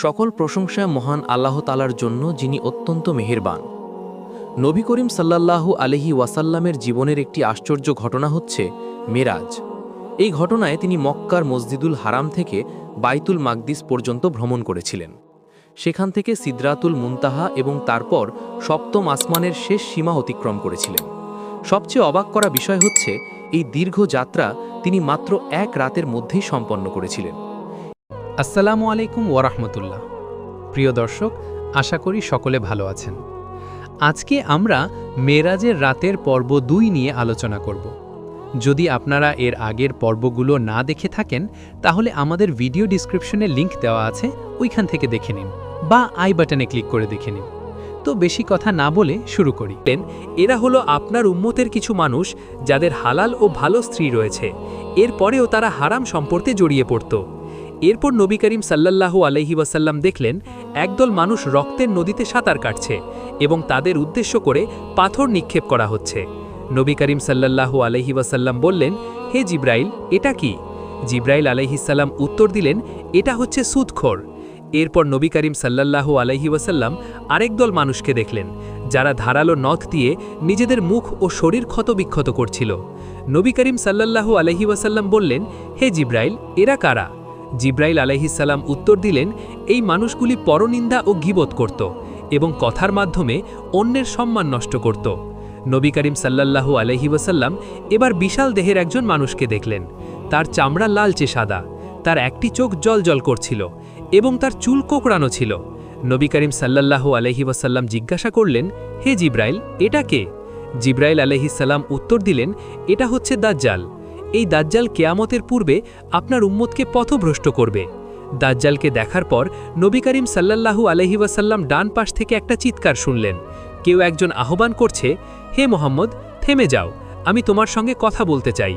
সকল প্রশংসা মহান আল্লাহ তাআলার জন্য, যিনি অত্যন্ত মেহেরবান। নবী করিম সাল্লাল্লাহু আলাইহি ওয়াসাল্লামের জীবনের একটি আশ্চর্য ঘটনা হচ্ছে মেরাজ। এই ঘটনায় তিনি মক্কার মসজিদুল হারাম থেকে বাইতুল মাকদিস পর্যন্ত ভ্রমণ করেছিলেন। সেখান থেকে সিদরাতুল মুনতাহা এবং তারপর সপ্তম আসমানের শেষ সীমা অতিক্রম করেছিলেন। সবচেয়ে অবাক করা বিষয় হচ্ছে, এই দীর্ঘ যাত্রা তিনি মাত্র এক রাতের মধ্যেই সম্পন্ন করেছিলেন। আসসালামু আলাইকুম ওয়ারাহমতুল্লাহ। প্রিয় দর্শক, আশা করি সকলে ভালো আছেন। আজকে আমরা মেরাজের রাতের পর্ব 2 নিয়ে আলোচনা করব। যদি আপনারা এর আগের পর্বগুলো না দেখে থাকেন, তাহলে আমাদের ভিডিও ডিসক্রিপশনে লিংক দেওয়া আছে, ওইখান থেকে দেখে নিন বা আই বাটনে ক্লিক করে দেখে নিন। তো বেশি কথা না বলে শুরু করি। এরা হলো আপনার উম্মতের কিছু মানুষ যাদের হালাল ও ভালো স্ত্রী রয়েছে, এরপরেও তারা হারাম সম্পর্কে জড়িয়ে পড়ত। এরপর নবী করিম সাল্লাল্লাহু আলাইহি ওয়াসাল্লাম দেখলেন একদল মানুষ রক্তের নদীতে সাঁতার কাটছে এবং তাদের উদ্দেশ্য করে পাথর নিক্ষেপ করা হচ্ছে। নবী করিম সাল্লাল্লাহু আলাইহি ওয়াসাল্লাম বললেন, হে জিব্রাইল, এটা কি? জিব্রাইল আলাইহিস সালাম উত্তর দিলেন, এটা হচ্ছে সুদখোর। এরপর নবী করিম সাল্লাল্লাহু আলাইহি ওয়াসাল্লাম আরেক দল মানুষকে দেখলেন, যারা ধারালো নখ দিয়ে নিজেদের মুখ ও শরীর ক্ষতবিক্ষত করছিল। নবী করিম সাল্লাল্লাহু আলাইহি ওয়াসাল্লাম বললেন, হে জিব্রাইল, এরা কারা? জিব্রাইল আলাইহিস সালাম উত্তর দিলেন, এই মানুষগুলি পরনিন্দা ও গীবত করত এবং কথার মাধ্যমে অন্যের সম্মান নষ্ট করত। নবী করিম সাল্লাল্লাহু আলাইহি ওয়াসাল্লাম এবার বিশাল দেহের একজন মানুষকে দেখলেন। তার চামড়া লালচে সাদা, তার একটি চোখ জ্বলজ্বল করছিল এবং তার চুল কোঁকড়ানো ছিল। নবী করিম সাল্লাল্লাহু আলাইহি ওয়াসাল্লাম জিজ্ঞাসা করলেন, হে জিব্রাইল, এটা কে? জিব্রাইল আলাইহিস সালাম উত্তর দিলেন, এটা হচ্ছে দাজ্জাল। এই দাজ্জাল কেয়ামতের পূর্বে আপনার উম্মতকে পথভ্রষ্ট করবে। দাজ্জালকে দেখার পর নবী করিম সাল্লাল্লাহু আলাইহি ওয়াসাল্লাম ডান পাশ থেকে একটা চিৎকার শুনলেন। কেউ একজন আহ্বান করছে, হে মোহাম্মদ, থেমে যাও, আমি তোমার সঙ্গে কথা বলতে চাই।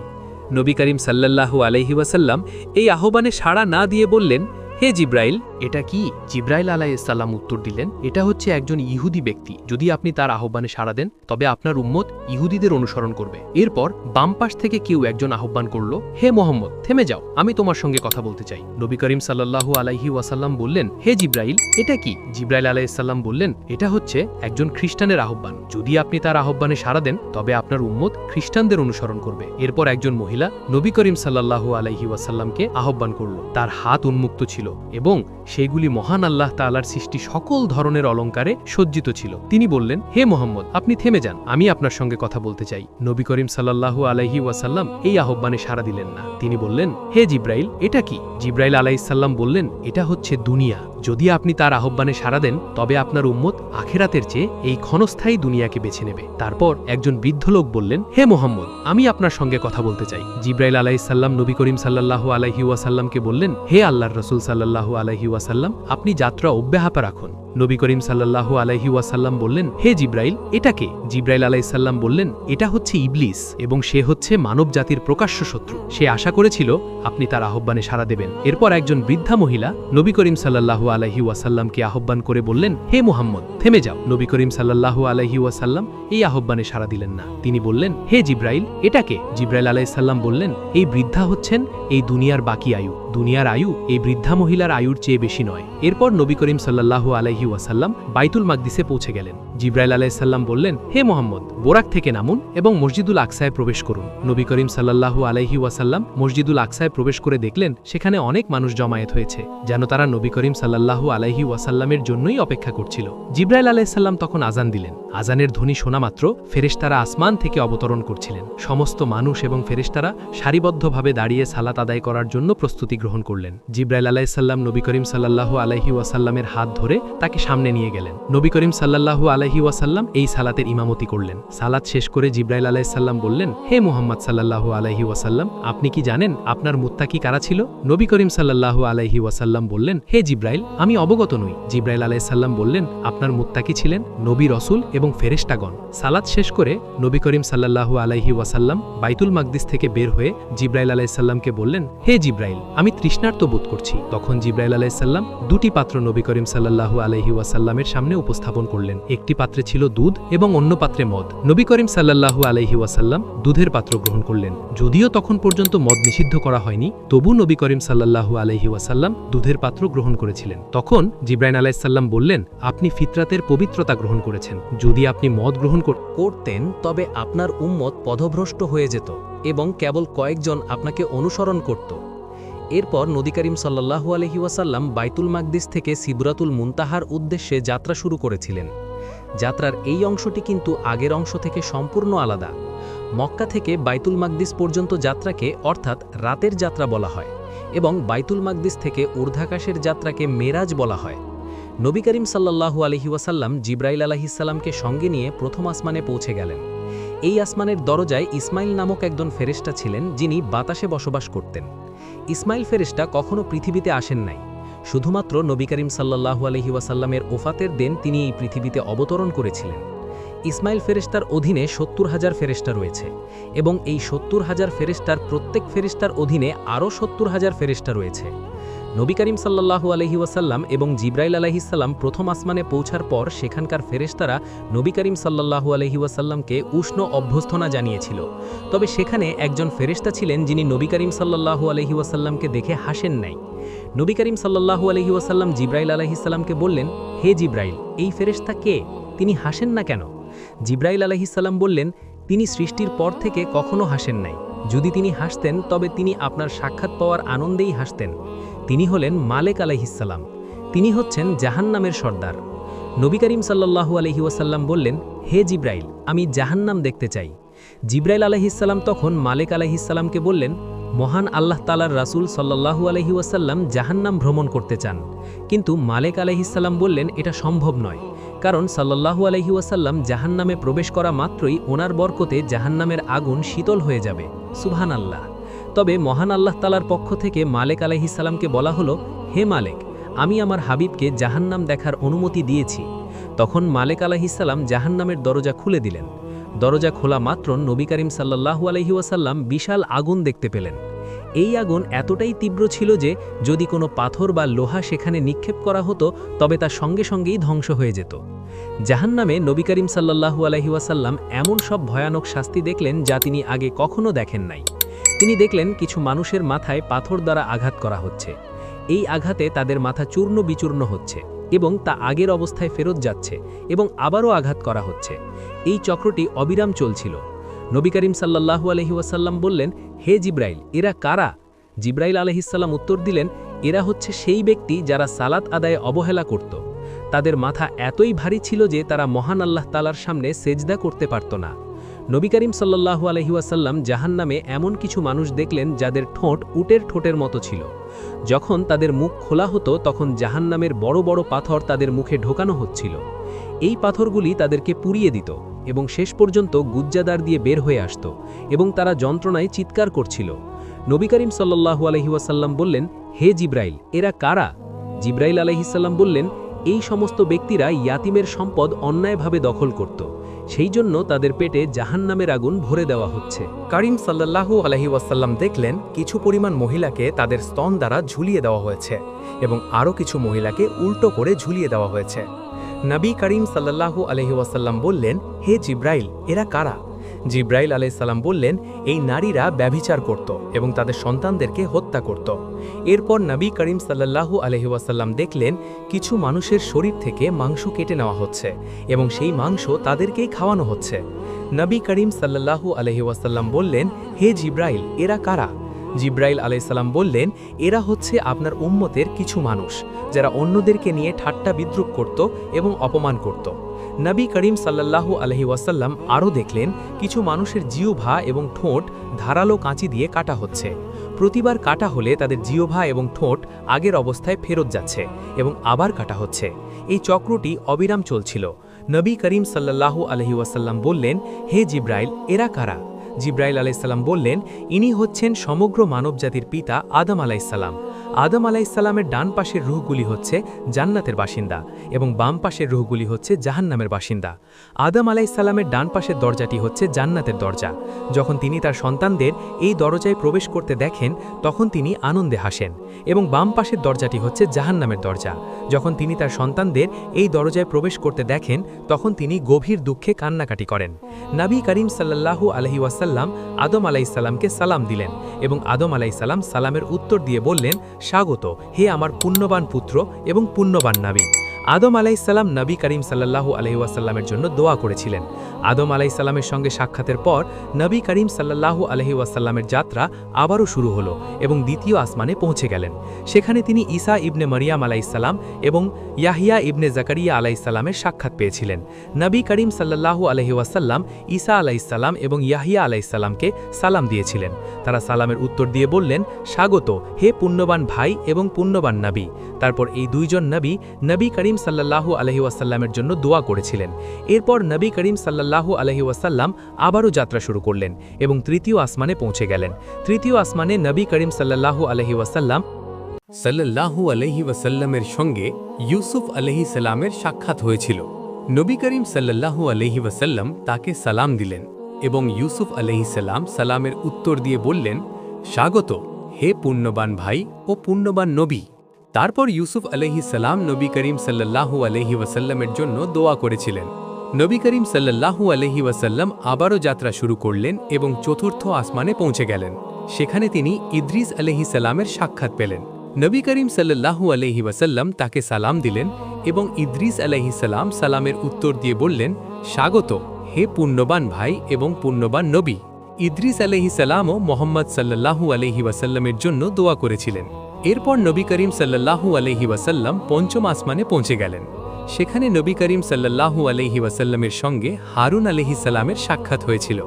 নবী করিম সাল্লাল্লাহু আলাইহি ওয়াসাল্লাম এই আহ্বানে সাড়া না দিয়ে বললেন, হে জিব্রাইল, এটা কি? জিব্রাইল আলাইহিস সালাম উত্তর দিলেন, এটা হচ্ছে একজন ইহুদি ব্যক্তি। যদি আপনি তার আহ্বানে সাড়া দেন, তবে আপনার উম্মত ইহুদিদের অনুসরণ করবে। এরপর বাম পাশ থেকে কেউ একজন আহ্বান করল, হে মোহাম্মদ, থেমে যাও, আমি তোমার সঙ্গে কথা বলতে চাই। নবী করিম সাল্লাল্লাহু আলাইহি ওয়াসাল্লাম বললেন, হে জিব্রাইল, এটা কি? জিব্রাইল আলাইহিস সালাম বললেন, এটা হচ্ছে একজন খ্রিস্টানের আহ্বান। যদি আপনি তার আহ্বানে সাড়া দেন, তবে আপনার উম্মত খ্রিস্টানদের অনুসরণ করবে। এরপর একজন মহিলা নবী করিম সাল্লাল্লাহু আলাইহি ওয়াসাল্লামকে আহ্বান করল। তার হাত উন্মুক্ত ছিল এবং সেইগুলি মহান আল্লাহ তাআলার সৃষ্টি সকল ধরনের অলঙ্কারে সজ্জিত ছিল। তিনি বললেন, হে মোহাম্মদ, আপনি থেমে যান, আমি আপনার সঙ্গে কথা বলতে চাই। নবী করিম সাল্লাল্লাহু আলাইহি ওয়াসাল্লাম এই আহ্বানে সাড়া দিলেন না। তিনি বললেন, হে জিব্রাইল, এটা কি? জিব্রাইল আলাইহিস সালাম বললেন, এটা হচ্ছে দুনিয়া। যদি আপনি তার আহ্বানে সাড়া দেন, তবে আপনার উম্মত আখিরাতের চেয়ে এই ক্ষণস্থায়ী দুনিয়াকে বেছে নেবে। তারপর একজন বৃদ্ধ লোক বললেন, হে মোহাম্মদ, আমি আপনার সঙ্গে কথা বলতে চাই। জিব্রাইল আলাইহিস সালাম নবী করিম সাল্লাল্লাহু আলাইহি ওয়াসাল্লামকে বললেন, হে আল্লাহর রাসূল সাল্লাল্লাহু আলাইহি ওয়াসাল্লাম, আপনি যাত্রা অব্যাহত রাখুন। নবী করিম সাল্লাল্লাহু আলাইহি ওয়াসাল্লাম বললেন, হে জিব্রাইল, এটা কে? জিব্রাইল আলাইহিস সালাম বললেন, এটা হচ্ছে ইবলিস এবং সে হচ্ছে মানব জাতির প্রকাশ্য শত্রু। সে আশা করেছিল আপনি তার আহ্বানে সাড়া দেবেন। এরপর একজন বৃদ্ধা মহিলা নবী করিম সাল্লাল্লাহু আলাইহি ওয়াসাল্লামকে আহ্বান করে বললেন, হে মুহাম্মদ, থেমে যাও। নবী করিম সাল্লাল্লাহু আলাইহি ওয়াসাল্লাম এই আহ্বানে সাড়া দিলেন না। তিনি বললেন, হে জিব্রাইল, এটা কে? জিব্রাইল আলাইহিস সালাম বললেন, এই বৃদ্ধা হচ্ছেন এই দুনিয়ার বাকি আয়ু। দুনিয়ার আয়ু এই বৃদ্ধা মহিলার আয়ুর চেয়ে বেশি নয়। এরপর নবী করিম সাল্লাল্লাহু আলাইহি ওয়াসাল্লাম বাইতুল মাকদিসে পৌঁছে গেলেন। জিব্রাইল আলাইহিস সালাম বললেন, হে মুহাম্মদ, বোরাক থেকে নামুন এবং মসজিদুল আকসায় প্রবেশ করুন। নবী করিম সাল্লাল্লাহু আলাইহি ওয়াসাল্লাম মসজিদুল আকসায় প্রবেশ করে দেখলেন সেখানে অনেক মানুষ জমায়েত হয়েছে, যেন তারা নবী করিম সাল্লাল্লাহু আলাইহি ওয়াসাল্লামের জন্যই অপেক্ষা করছিল। জিব্রাইল আলাইহিস সালাম তখন আজান দিলেন। আজানের ধ্বনি শোনা মাত্র ফেরেশতারা আসমান থেকে অবতরণ করছিলেন। সমস্ত মানুষ এবং ফেরেশতারা সারিবদ্ধভাবে দাঁড়িয়ে সালাত আদায় করার জন্য প্রস্তুতি গ্রহণ করলেন। জিব্রাইল আলাইহিস সালাম নবী করিম সাল্লাল্লাহু আলাইহি ওয়াসাল্লামের হাত ধরে তাকে সামনে নিয়ে গেলেন। নবী করিম সাল্লাল্লাহু আলাইহি ওয়াসাল্লাম এই সালাতের ইমামতি করলেন। সালাত শেষ করে জিব্রাইল আলাইহিস সালাম বললেন, হে মুহাম্মদ সাল্লাল্লাহু আলাইহি ওয়াসাল্লাম, আপনি কি জানেন আপনার মুত্তাকি কারা ছিল? নবী করিম সাল্লাল্লাহু আলাইহি ওয়াসাল্লাম বললেন, হে জিব্রাইল, আমি অবগত নই। জিব্রাইল আলাইহিস সালাম বললেন, আপনার মুত্তাকি ছিলেন নবী, রসূল এবং ফেরেশতাগণ। সালাত শেষ করে নবী করিম সাল্লাল্লাহু আলাইহি ওয়াসাল্লাম বাইতুল মাকদিস থেকে বের হয়ে জিব্রাইল আলাইহিস সালামকে বললেন, হে জিব্রাইল, আমি আমি তৃষ্ণার্ত বোধ করছি। তখন জিব্রাইল আলাইহিসসালাম দুটি পাত্র নবী করিম সাল্লাল্লাহু আলাইহি ওয়াসাল্লামের সামনে উপস্থাপন করলেন। একটি পাত্রে ছিল দুধ এবং অন্য পাত্রে মদ। নবী করিম সাল্লাল্লাহু আলাইহি ওয়াসাল্লাম দুধের পাত্র গ্রহণ করলেন। যদিও তখন পর্যন্ত মদ নিষিদ্ধ করা হয়নি, তবু নবী করিম সাল্লাল্লাহু আলাইহি ওয়াসাল্লাম দুধের পাত্র গ্রহণ করেছিলেন। তখন জিব্রাইল আলাইহিসসালাম বললেন, আপনি ফিতরাতের পবিত্রতা গ্রহণ করেছেন। যদি আপনি মদ গ্রহণ করতেন তবে আপনার উম্মত পথভ্রষ্ট হয়ে যেত এবং কেবল কয়েকজন আপনাকে অনুসরণ করত। এরপর নবী করিম সাল্লাল্লাহু আলাইহি ওয়াসাল্লাম বাইতুল মাকদিস থেকে সিদরাতুল মুনতাহার উদ্দেশ্যে যাত্রা শুরু করেছিলেন। যাত্রার এই অংশটি কিন্তু আগের অংশ থেকে সম্পূর্ণ আলাদা। মক্কা থেকে বাইতুল মাকদিস পর্যন্ত যাত্রাকে অর্থাৎ রাতের যাত্রা বলা হয় এবং বাইতুল মাকদিস থেকে ঊর্ধ্বাকাশের যাত্রাকে মেরাজ বলা হয়। নবী করিম সাল্লাল্লাহু আলাইহি ওয়াসাল্লাম জিব্রাইল আলাইহিসসালামকে সঙ্গে নিয়ে প্রথম আসমানে পৌঁছে গেলেন। এই আসমানের দরজায় ইসমাইল নামক একজন ফেরেশতা ছিলেন, যিনি বাতাসে বসবাস করতেন। ইসমাইল ফেরেশতা কখনো পৃথিবীতে আসেন নাই। শুধুমাত্র নবী করিম সাল্লাল্লাহু আলাইহি ওয়াসাল্লামের ওফাতের দিন তিনি এই পৃথিবীতে অবতরণ করেছিলেন। ইসমাইল ফেরেশতার অধীনে ৭০,০০০ ফেরেশতা রয়েছে এবং এই ৭০,০০০ ফেরেশতার প্রত্যেক ফেরেশতার অধীনে আরও ৭০,০০০ ফেরেশতা রয়েছে। নবী করিম সাল্লাল্লাহু আলাইহি ওয়াসাল্লাম এবং জিব্রাইল আলাইহিসসালাম প্রথম আসমানে পৌঁছার পর সেখানকার ফেরেশতারা নবী করিম সাল্লাল্লাহু আলাইহি ওয়াসাল্লামকে উষ্ণ অভ্যর্থনা জানিয়েছিল। তবে সেখানে একজন ফেরেশতা ছিলেন যিনি নবী করিম সাল্লাল্লাহু আলাইহি ওয়াসাল্লামকে দেখে হাসেন নাই। নবী করিম সাল্লাল্লাহু আলাইহি ওয়াসাল্লাম জিব্রাইল আলাইহিসসালামকে বললেন, হে জিব্রাইল, এই ফেরেশতা কে? তিনি হাসেন না কেন? জিব্রাইল আলাইহিসসালাম বললেন, তিনি সৃষ্টির পর থেকে কখনো হাসেন নাই। যদি তিনি হাসতেন তবে তিনি আপনার সাক্ষাৎ পাওয়ার আনন্দেই হাসতেন। তিনি হলেন মালেক আলাইহিসসালাম। তিনি হচ্ছেন জাহান্নামের সর্দার। নবী করিম সাল্লাল্লাহু আলাইহি ওয়াসাল্লাম বললেন, হে জিব্রাইল, আমি জাহান্নাম দেখতে চাই। জিব্রাইল আলাইহিসসালাম তখন মালেক আলাইহিসসালামকে বললেন, মহান আল্লাহ তাআলার রাসূল সাল্লাল্লাহু আলাইহি ওয়াসাল্লাম জাহান্নাম ভ্রমণ করতে চান। কিন্তু মালেক আলাইহিসসালাম বললেন, এটা সম্ভব নয়, কারণ সাল্লাল্লাহু আলাইহি ওয়াসাল্লাম জাহান্নামে প্রবেশ করা মাত্রই ওনার বরকতে জাহান্নামের আগুন শীতল হয়ে যাবে। সুবহানাল্লাহ। তবে মহান আল্লাহ তাআলার পক্ষ থেকে মালেক আলাইহিসসালামকে বলা হলো, হে মালেক, আমি আমার হাবিবকে জাহান্নাম দেখার অনুমতি দিয়েছি। তখন মালেক আলাইহিসসালাম জাহান্নামের দরজা খুলে দিলেন। দরজা খোলা মাত্র নবী করিম সাল্লাল্লাহু আলাইহি ওয়াসাল্লাম বিশাল আগুন দেখতে পেলেন। এই আগুন এতটাই তীব্র ছিল যে যদি কোনো পাথর বা লোহা সেখানে নিক্ষেপ করা হতো তবে তা সঙ্গে সঙ্গেই ধ্বংস হয়ে যেত। জাহান্নামে নবী করিম সাল্লাল্লাহু আলাইহি ওয়াসাল্লাম এমন সব ভয়ানক শাস্তি দেখলেন যা তিনি আগে কখনো দেখেন নাই। তিনি দেখলেন কিছু মানুষের মাথায় পাথর দ্বারা আঘাত করা হচ্ছে। এই আঘাতে তাদের মাথা চূর্ণ বিচূর্ণ হচ্ছে এবং তা আগের অবস্থায় ফেরত যাচ্ছে এবং আবারও আঘাত করা হচ্ছে। এই চক্রটি অবিরাম চলছিল। নবী করিম সাল্লাল্লাহু আলাইহি ওয়াসাল্লাম বললেন, হে জিব্রাইল, এরা কারা? জিব্রাইল আলাইহিসসালাম উত্তর দিলেন, এরা হচ্ছে সেই ব্যক্তি যারা সালাত আদায়ে অবহেলা করত। তাদের মাথা এতই ভারী ছিল যে তারা মহান আল্লাহ তাআলার সামনে সেজদা করতে পারত না। নবী করিম সাল্লাল্লাহু আলাইহি ওয়াসাল্লাম জাহান্নামে এমন কিছু মানুষ দেখলেন যাদের ঠোঁট উটের ঠোঁটের মতো ছিল। যখন তাদের মুখ খোলা হতো তখন জাহান্নামের বড় বড় পাথর তাদের মুখে ঢোকানো হচ্ছিল। এই পাথরগুলি তাদেরকে পুড়িয়ে দিত এবং শেষ পর্যন্ত গুজ্জাদার দিয়ে বের হয়ে আসত এবং তারা যন্ত্রণায় চিৎকার করছিল। নবী করিম সাল্লাল্লাহু আলাইহি ওয়াসাল্লাম বললেন, হে জিব্রাইল, এরা কারা? জিব্রাইল আলাইহিসসালাম বললেন, এই সমস্ত ব্যক্তিরা ইয়াতিমের সম্পদ অন্যায়ভাবে দখল করত, সেই জন্য তাদের পেটে জাহান্নামের আগুন ভরে দেওয়া হচ্ছে। কারিম সাল্লাল্লাহু আলাইহি ওয়াসাল্লাম দেখলেন কিছু পরিমাণ মহিলাকে তাদের স্তন দ্বারা ঝুলিয়ে দেওয়া হয়েছে এবং আরও কিছু মহিলাকে উল্টো করে ঝুলিয়ে দেওয়া হয়েছে। নবী করিম সাল্লাল্লাহু আলাইহি ওয়াসাল্লাম বললেন, হে জিব্রাইল, এরা কারা? জিব্রাইল আলাইহিস সালাম বললেন, এই নারীরা ব্যভিচার করত এবং তাদের সন্তানদেরকে হত্যা করত। এরপর নবী করিম সাল্লাল্লাহু আলাইহি ওয়াসাল্লাম দেখলেন কিছু মানুষের শরীর থেকে মাংস কেটে নেওয়া হচ্ছে এবং সেই মাংস তাদেরকেই খাওয়ানো হচ্ছে। নবী করিম সাল্লাল্লাহু আলাইহি ওয়াসাল্লাম বললেন, হে জিব্রাইল, এরা কারা? জিব্রাইল আলাইহিস সালাম বললেন, এরা হচ্ছে আপনার উম্মতের কিছু মানুষ যারা অন্যদেরকে নিয়ে ঠাট্টা বিদ্রুপ করত এবং অপমান করত। নবী করিম সাল্লাল্লাহু আলাইহি ওয়াসাল্লাম আরও দেখলেন কিছু মানুষের জিহ্বা এবং ঠোঁট ধারালো কাঁচি দিয়ে কাটা হচ্ছে। প্রতিবার কাটা হলে তাদের জিহ্বা এবং ঠোঁট আগের অবস্থায় ফেরত যাচ্ছে এবং আবার কাটা হচ্ছে। এই চক্রটি অবিরাম চলছিল। নবী করিম সাল্লাল্লাহু আলাইহি ওয়াসাল্লাম বললেন, হে জিব্রাইল, এরা কারা? জিব্রাইল আলাইহিস সালাম বললেন, ইনি হচ্ছেন সমগ্র মানবজাতির পিতা আদম আলাইহিস সালাম। আদম আলাইসাল্লামের ডান পাশের রুহগুলি হচ্ছে জান্নাতের বাসিন্দা এবং বাম পাশের রুহগুলি হচ্ছে জাহান্নামের বাসিন্দা। আদম আলাইসাল্লামের ডান পাশের দরজাটি হচ্ছে জান্নাতের দরজা। যখন তিনি তার সন্তানদের এই দরজায় প্রবেশ করতে দেখেন তখন তিনি আনন্দে হাসেন, এবং বাম পাশের দরজাটি হচ্ছে জাহান্নামের দরজা। যখন তিনি তার সন্তানদের এই দরজায় প্রবেশ করতে দেখেন তখন তিনি গভীর দুঃখে কান্নাকাটি করেন। নবী করিম সাল্লাল্লাহু আলাইহি ওয়াসাল্লাম আদম আলাইসাল্লামকে সালাম দিলেন এবং আদম আলাইসাল্লাম সালামের উত্তর দিয়ে বললেন, স্বাগত হে আমার পুণ্যবান পুত্র এবং পুণ্যবান নবী। আদম আলাইসাল্লাম নবী করিম সাল্লাল্লাহু আলাইহি ওয়াসাল্লামের জন্য দোয়া করেছিলেন। আদম আলাইসাল্লামের সঙ্গে সাক্ষাতের পর নবী করিম সাল্লাল্লাহু আলাইহি ওয়াসাল্লামের যাত্রা আবারও শুরু হলো এবং দ্বিতীয় আসমানে পৌঁছে গেলেন। সেখানে তিনি ঈসা ইবনে মারিয়াম আলাইসাল্লাম এবং ইয়াহিয়া ইবনে জাকারিয়া আলাইসাল্লামের সাক্ষাৎ পেয়েছিলেন। নবী করিম সাল্লাল্লাহু আলাইহি ওয়াসাল্লাম ঈসা আলাইসাল্লাম এবং ইয়াহিয়া আলাইসাল্লামকে সালাম দিয়েছিলেন। তারা সালামের উত্তর দিয়ে বললেন, স্বাগত হে পুণ্যবান ভাই এবং পুণ্যবান নবী। তারপর এই দুইজন নবী নবী করিম সাল্লাল্লাহু আলাইহি ওয়াসাল্লামের জন্য দোয়া করেছিলেন। এরপর নবী করিম সাল্লাল্লাহু আলাইহি ওয়াসাল্লাম আবারও যাত্রা শুরু করলেন এবং তৃতীয় আসমানে পৌঁছে গেলেন। তৃতীয় আসমানে নবী করিম সাল্লাল্লাহু আলাইহি ওয়াসাল্লাম সাল্লাল্লাহু আলাইহি ওয়াসাল্লামের সঙ্গে ইউসুফ আলাইহিস সালামের সাক্ষাৎ হয়েছিল। নবী করিম সাল্লাল্লাহু আলাইহি ওয়াসাল্লাম তাকে সালাম দিলেন এবং ইউসুফ আলাইহিস সালাম সালামের উত্তর দিয়ে বললেন, স্বাগত হে পুণ্যবান ভাই ও পুণ্যবান নবী। তারপর ইউসুফ আলাইহিস সালাম নবী করিম সাল্লাল্লাহু আলাইহি ওয়াসাল্লামের জন্য দোয়া করেছিলেন। নবী করিম সাল্লাল্লাহু আলাইহি ওয়াসাল্লাম আবারও যাত্রা শুরু করলেন এবং চতুর্থ আসমানে পৌঁছে গেলেন। সেখানে তিনি ইদ্রিস আলাইহিস সালামের সাক্ষাৎ পেলেন। নবী করিম সাল্লাল্লাহু আলাইহি ওয়াসাল্লাম তাকে সালাম দিলেন এবং ইদ্রিস আলাইহিস সালাম সালামের উত্তর দিয়ে বললেন, স্বাগত হে পুণ্যবান ভাই এবং পুণ্যবান নবী। ইদ্রিস আলাইহিস সালামও মোহাম্মদ সাল্লাল্লাহু আলাইহি ওয়াসাল্লামের জন্য দোয়া করেছিলেন। এরপর নবী করিম সাল্লাল্লাহু আলাইহি ওয়াসাল্লাম পঞ্চম আসমানে পৌঁছে গেলেন। সেখানে নবী করিম সাল্লাল্লাহু আলাইহি ওয়াসাল্লামের সঙ্গে হারুন আলাইহিস সালামের সাক্ষাৎ হয়েছিল।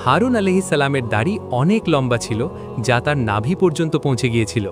হারুন আলাইহিস সালামের দাড়ি অনেক লম্বা ছিল, যা তার নাভি পর্যন্ত পৌঁছে গিয়েছিল।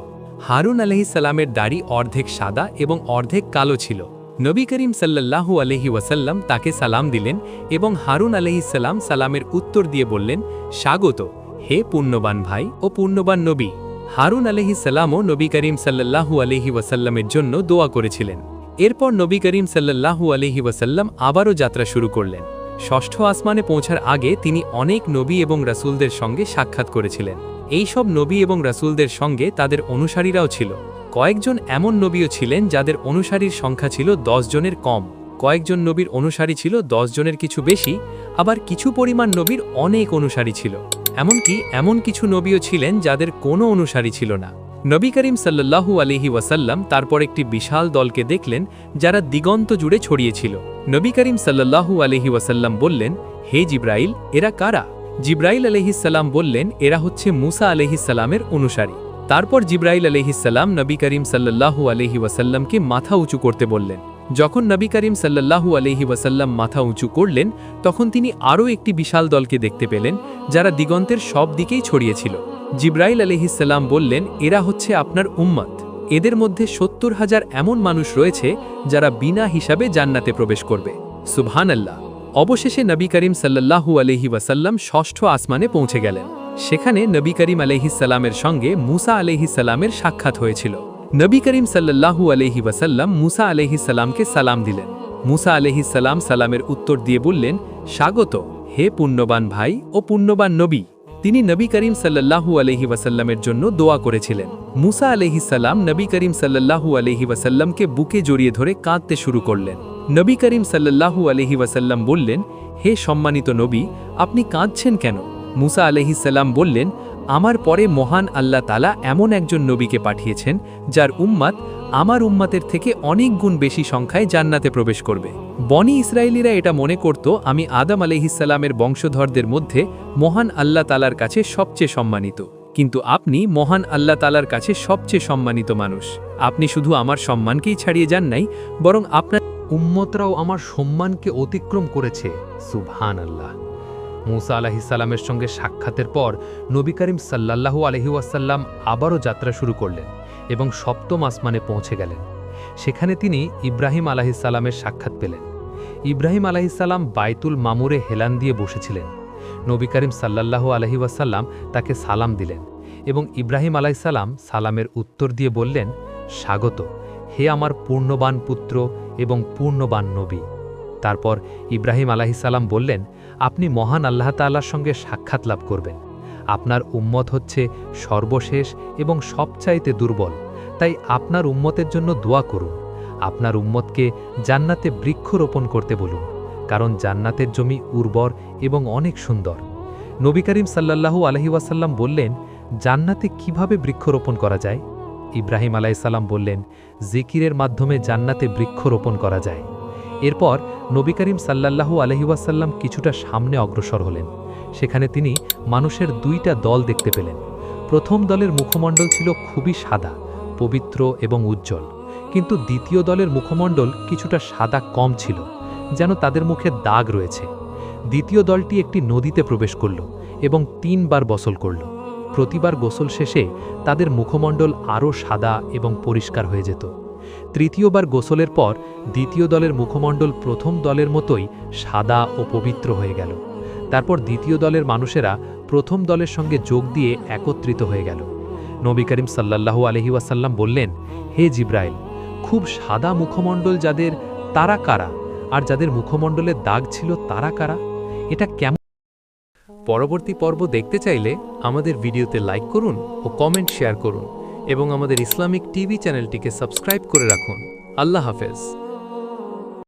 হারুন আলাইহিস সালামের দাড়ি অর্ধেক সাদা এবং অর্ধেক কালো ছিল। নবী করিম সাল্লাল্লাহু আলাইহি ওয়াসাল্লাম তাকে সালাম দিলেন এবং হারুন আলাইহিস সালাম সালামের উত্তর দিয়ে বললেন, স্বাগত হে পুণ্যবান ভাই ও পুণ্যবান নবী। হারুন আলাইহিস সালামও নবী করিম সাল্লাল্লাহু আলাইহি ওয়াসাল্লামের জন্য দোয়া করেছিলেন। এরপর নবী করিম সাল্লাল্লাহু আলাইহি ওয়াসাল্লাম আবারও যাত্রা শুরু করলেন। ষষ্ঠ আসমানে পৌঁছার আগে তিনি অনেক নবী এবং রাসূলদের সঙ্গে সাক্ষাৎ করেছিলেন। এই সব নবী এবং রাসূলদের সঙ্গে তাদের অনুসারীরাও ছিল। কয়েকজন এমন নবীও ছিলেন যাদের অনুসারীর সংখ্যা ছিল 10 জনের কম। কয়েকজন নবীর অনুসারী ছিল 10 জনের কিছু বেশি, আবার কিছু পরিমাণ নবীর অনেক অনুসারী ছিল। এমনকি এমন কিছু নবীও ছিলেন যাদের কোনো অনুসারী ছিল না। নবী করিম সাল্লাল্লাহু আলাইহি ওয়াসাল্লাম তারপর একটি বিশাল দলকে দেখলেন যারা দিগন্ত জুড়ে ছড়িয়েছিল। নবী করিম সাল্লাল্লাহু আলাইহি ওয়াসাল্লাম বললেন, হে জিব্রাইল, এরা কারা? জিব্রাইল আলাইহিস সালাম বললেন, এরা হচ্ছে মুসা আলাইহিস সালামের অনুসারী। তারপর জিব্রাইল আলাইহিস সালাম নবী করিম সাল্লাল্লাহু আলাইহি ওয়াসাল্লামকে মাথা উঁচু করতে বললেন। যখন নবী করিম সাল্লাল্লাহু আলাইহি ওয়াসাল্লাম মাথা উঁচু করলেন তখন তিনি আরও একটি বিশাল দলকে দেখতে পেলেন যারা দিগন্তের সব দিকেই ছড়িয়েছিল। জিব্রাইল আলাইহিস সালাম বললেন, এরা হচ্ছে আপনার উম্মত। এদের মধ্যে 70,000 এমন মানুষ রয়েছে যারা বিনা হিসাবে জান্নাতে প্রবেশ করবে। সুবহানাল্লাহ। অবশেষে নবী করিম সাল্লাল্লাহু আলাইহি ওয়াসাল্লাম ষষ্ঠ আসমানে পৌঁছে গেলেন। সেখানে নবী করিম আলাইহিস সালামের সঙ্গে মুসা আলাইহিস সালামের সাক্ষাৎ হয়েছিল। নবী করিম সাল্লাল্লাহু আলাইহি ওয়াসাল্লাম মুসা আলাইহিস সালামকে সালাম দিলেন। মুসা আলাইহিস সালাম সালামের উত্তর দিয়ে বললেন, স্বাগত হে পুণ্যবান ভাই ও পুণ্যবান নবী। তিনি নবী করিম সাল্লাল্লাহু আলাইহি ওয়াসাল্লামের জন্য দোয়া করেছিলেন। মুসা আলাইহিস সালাম নবী করিম সাল্লাল্লাহু আলাইহি ওয়াসাল্লামকে বুকে জড়িয়ে ধরে কাঁদতে শুরু করলেন। নবী করিম সাল্লাল্লাহু আলাইহি ওয়াসাল্লাম বললেন, হে সম্মানিত নবী, আপনি কাঁদছেন কেন? মুসা আলাইহিস সালাম বললেন, আমার পরে মহান আল্লাহ তাআলা এমন একজন নবীকে পাঠিয়েছেন যার উম্মত আমার উম্মতের থেকে অনেক গুণ বেশি সংখ্যায় জান্নাতে প্রবেশ করবে। বনি ইসরায়েলিরা এটা মনে করত আমি আদম আলাইহিস সালামের বংশধরদের মধ্যে মহান আল্লাহ তাআলার কাছে সবচেয়ে সম্মানিত, কিন্তু আপনি মহান আল্লাহ তাআলার কাছে সবচেয়ে সম্মানিত মানুষ। আপনি শুধু আমার সম্মানকেই ছাড়িয়ে যান নাই, বরং আপনার উম্মতরাও আমার সম্মানকে অতিক্রম করেছে। সুবহানাল্লাহ। মুসা আলাইহিস সালামের সঙ্গে সাক্ষাতের পর নবী করিম সাল্লাল্লাহু আলাইহি ওয়াসাল্লাম আবারও যাত্রা শুরু করলেন এবং সপ্তম আসমানে পৌঁছে গেলেন। সেখানে তিনি ইব্রাহিম আলাইহিস সালামের সাক্ষাৎ পেলেন। ইব্রাহিম আলাইহিস সালাম বাইতুল মামুরে হেলান দিয়ে বসেছিলেন। নবী করিম সাল্লাল্লাহু আলাইহি ওয়াসাল্লাম তাকে সালাম দিলেন এবং ইব্রাহিম আলাইসাল্লাম সালামের উত্তর দিয়ে বললেন, স্বাগত, হে আমার পূর্ণবান পুত্র এবং পূর্ণবান নবী। তারপর ইব্রাহিম আলাইসাল্লাম বললেন, আপনি মহান আল্লাহ তাআলার সঙ্গে সাক্ষাৎ লাভ করবেন। আপনার উম্মত হচ্ছে সর্বশেষ এবং সবচাইতে দুর্বল, তাই আপনার উম্মতের জন্য দোয়া করুন। আপনার উম্মতকে জান্নাতে বৃক্ষরোপণ করতে বলুন, কারণ জান্নাতের জমি উর্বর এবং অনেক সুন্দর। নবী করিম সাল্লাল্লাহু আলাইহি ওয়াসাল্লাম বললেন, জান্নাতে কিভাবে বৃক্ষরোপণ করা যায়? ইব্রাহিম আলাইসাল্লাম বললেন, জিকিরের মাধ্যমে জান্নাতে বৃক্ষরোপণ করা যায়। এরপর নবী করিম সাল্লাল্লাহু আলাইহি ওয়াসাল্লাম কিছুটা সামনে অগ্রসর হলেন। সেখানে তিনি মানুষের দুইটা দল দেখতে পেলেন। প্রথম দলের মুখমণ্ডল ছিল খুবই সাদা, পবিত্র এবং উজ্জ্বল, কিন্তু দ্বিতীয় দলের মুখমণ্ডল কিছুটা সাদা কম ছিল, যেন তাদের মুখে দাগ রয়েছে। দ্বিতীয় দলটি একটি নদীতে প্রবেশ করল এবং 3 বার গোসল করল। প্রতিবার গোসল শেষে তাদের মুখমণ্ডল আরও সাদা এবং পরিষ্কার হয়ে যেত। তৃতীয়বার গোসলের পর দ্বিতীয় দলের মুখমণ্ডল প্রথম দলের মতোই সাদা ও পবিত্র হয়ে গেল। তারপর দ্বিতীয় দলের মানুষেরা প্রথম দলের সঙ্গে যোগ দিয়ে একত্রিত হয়ে গেল। নবী করিম সাল্লাল্লাহু আলাইহি ওয়াসাল্লাম বললেন, হে জিব্রাইল, খুব সাদা মুখমণ্ডল যাদের, তারা কারা? আর যাদের মুখমণ্ডলে দাগ ছিল তারা কারা? এটা কেমন? পরবর্তী পর্ব দেখতে চাইলে আমাদের ভিডিওতে লাইক করুন ও কমেন্ট শেয়ার করুন এবং আমাদের ইসলামিক টিভি চ্যানেলটিকে সাবস্ক্রাইব করে রাখুন। আল্লাহ হাফেজ।